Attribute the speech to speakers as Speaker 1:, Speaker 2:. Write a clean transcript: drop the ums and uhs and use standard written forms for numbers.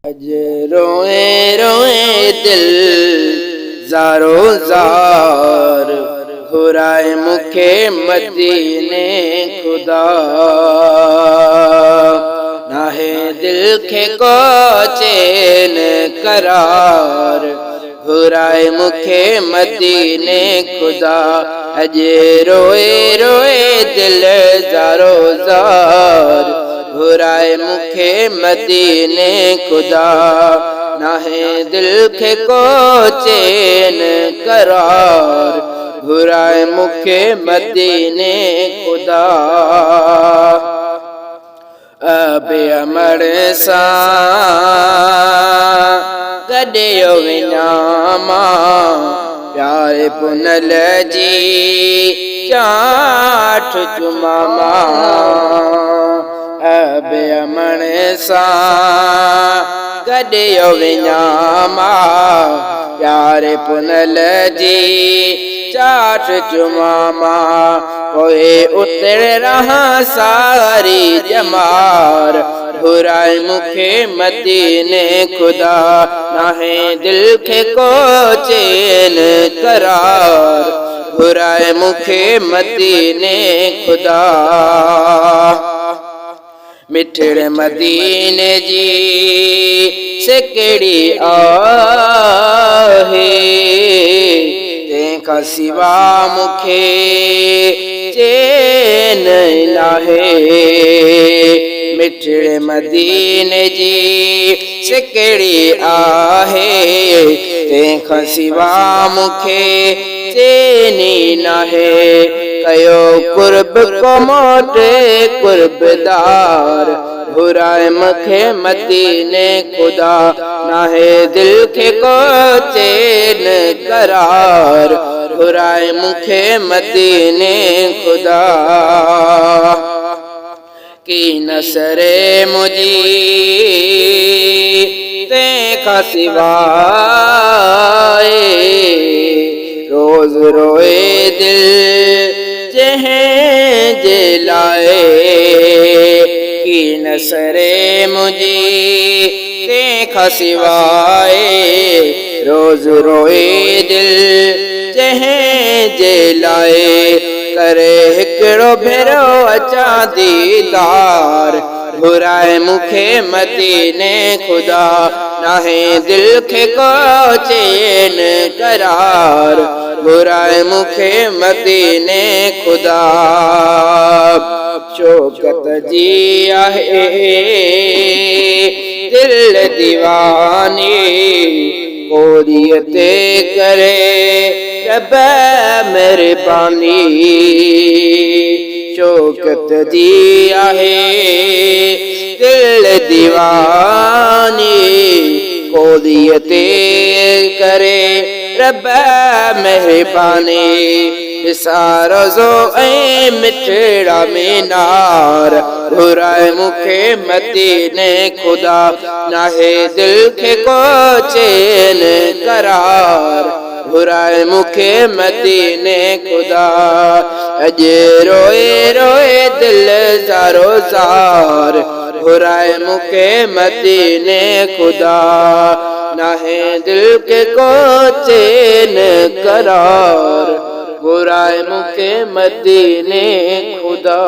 Speaker 1: अज रोए रोए दिल ज़ारो ज़ार घुराए मुखे मदीने खुदा। नाहे दिल के को चैन करार घुराए मुखे मदीने खुदा। अज रोए रोए दिल ज़ारो ज़ार घुराए मुखे मदीने खुदा। नाहे दिल के को चैन करार घुराए मुखे मदीने खुदा। अब अमर सा गडियो विञामा प्यारे पुनल जी चाठ चुमामा। अब अमण सा गडियो विञामा प्यारे पुनल जी चाठ चुमामा। कोई उतर रहा सारी जमार घुराए मुखे मदीने खुदा। नाहे दिल के को चैन करार घुराए मुखे मदीने खुदा। मिठड़े मदीने जी से केड़ी आहे तंहिंखां सिवा मुखे चैन नाहे। मिठड़े मदीने जी से केड़ी आहे तंहिंखां सिवा मुखे चैन नाहे। कयो कुर्ब को मोटे कुर्बदार घुराए मुखे मदीने खुदा। नाहे दिल के को चैन करार घुराए मुखे मदीने खुदा। की नसरे मुझी तंहिंखां सिवाए रोज रोए दिल जहें जे लाए। की नसरे मुझी तंहिंखां सिवाए रोज रोए दिल जहें जे लाए। करे हिकिड़ो भेरो अचा दीदार घुराए मुखे मदीने खुदा। नाहे दिल के को चैन करार घुराए मुखे मदीने खुदा। शौकत जी आहे दिल दीवानी कोरियते करे रब मेहरबानी। शौकत जी आहे दिल दीवानी कोरियते करे रब मेहरबानी। सारो जो ऐ मिठड़ा मीनार घुराए मुखे मदीने खुदा। नाहे दिल के को चैन करार घुराए मुखे मदीने खुदा। अज रोए रोए दिल ज़ारो ज़ार घुराए मुखे मदीने खुदा। नाहे दिल के को चैन करार घुराए मुखे मदीने खुदा।